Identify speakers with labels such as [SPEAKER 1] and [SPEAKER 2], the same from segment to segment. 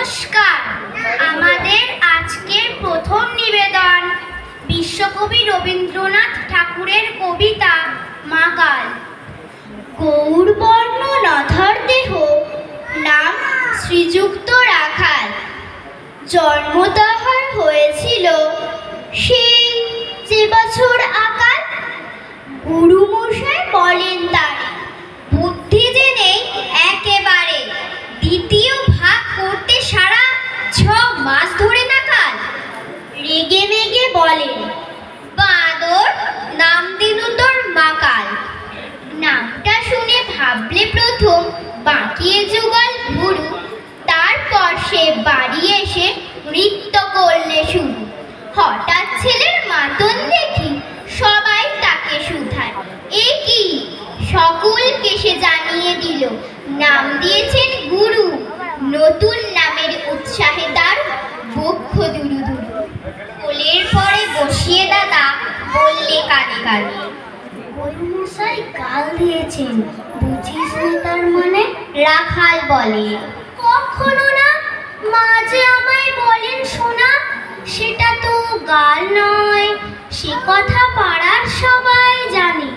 [SPEAKER 1] নমস্কার। আমাদের আজকের প্রথম নিবেদন বিশ্বকবি রবীন্দ্রনাথ ঠাকুরের কবিতা মাকাল। গৌরবর্ণ নধর দেহ, নাম শ্রীযুক্ত রাখাল। জন্ম তাহার হয়েছিল সেই যে বছর আকাল। গুরুমশাই বলেন তার বুদ্ধি যে নেই একেবারে, দ্বিতীয় ভাগ করতে সারা 6 মাস ধরে নাকাল। রেগে মেগে বলেন, বাঁদর, নাম দিনু তোর মাকাল। নামটা শুনে ভাবলে প্রথম বাঁকিয়ে যুগল গুরু, তারপর সে বাড়ি এসে নৃত্য করলে শুরু। হঠাৎ ছেলের মাতন দেখি সবাই তাকে শুধায়, এ কি? সকলকে সে জানিয়ে দিল, নাম দিয়েছেন গুরু। নতুন নামের উৎসাহে তার বক্ষ দুরু দুরু। কোলের পরে বসিয়ে দাদা বললে কানে কানে, গুরুমশাই গাল দিয়েছেন, বুঝিস না তার মানে? রাখাল বলে, কখনো না, মাঝে আমায় বলেন শোনা, সেটা তো গাল নয়, সে কথা পাড়ার সবাই জানে।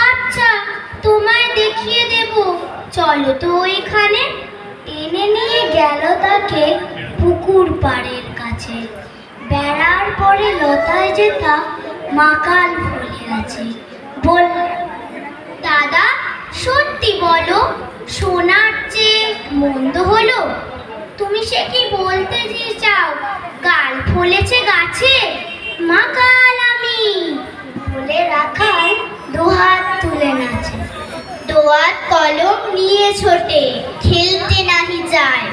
[SPEAKER 1] আচ্ছা, তোমায় দেখিয়ে দেব, চলো তো ওইখানে। টেনে নিয়ে গেল তাকে পুকুর পাড়ের কাছে। বেড়ার পরে লতায় যেতা মাকাল ফুলে আছে। বল দাদা, সত্যি বলো, সোনার চেয়ে মন্দ হলো? তুমি সে কি বলতে চাও? গাল ফলেছে গাছে? মাকাল আমি বলে রাখাল দুহাত তুলে নাচে। দোয়াত কলম নিয়ে ছোটে, খেলতে নাহি যায়।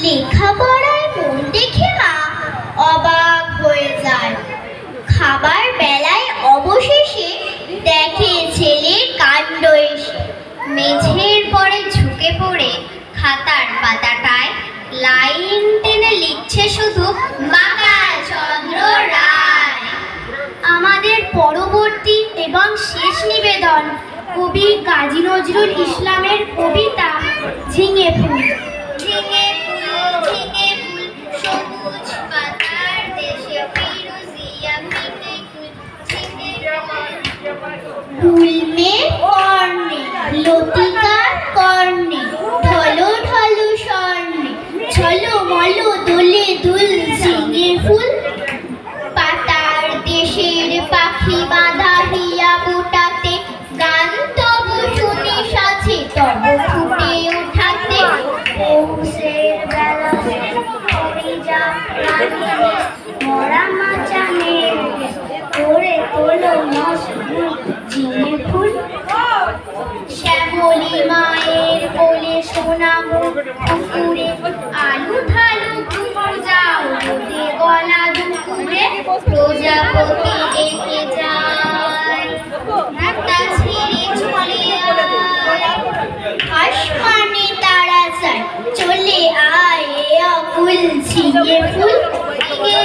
[SPEAKER 1] লেখাপড়ায় মন দেখে মা অবাক হয়ে যায়। খাবার বেলায় অবশেষে দেখে ছেলের কাণ্ড এসে। মেঝের পরে ঝুঁকে পড়ে খাতার পাতাটায় লাইন টেনে লিখছে শুধু মাকাল চন্দ্র রায়। আমাদের পরবর্তী এবং শেষ নিবেদন কবি কাজী নজরুল ইসলামের কবিতা ঝিঙে ফুল। ঝিঙে ফুল, ঝিঙে ফুল, সবুজ পাতার দেশে ফিরোজিয়া মিঠে ফুল। ঝিঙে ফুলমে কর্ণে, লতিকার কর্ণে, ঢলো ঢলো স্বর্ণে, ছলো মলো দোলে দুল। ঝিঙে ফুল পাতার দেশের পাখি বাঁধা হিয়া বোটাতে, গান তবু শুনি সাথে তবু ফুটে ওঠাতে। পৌষের বেলা যা মরা মাচানের করে তোলো মশগুল। ঝিঙে ফুল শ্যামলী মায়ের কোলে, সোনা মুখ পুকুরে, আলু ঢালু কুকুর যাও রোদে গলা দুপুরে। প্রজাপতি এঁকে যায়, তা ছেড়ে চলে আসমানে তারা চায়, চলে আয় অকুল। ঝিঙে ফুল, ঝিঙে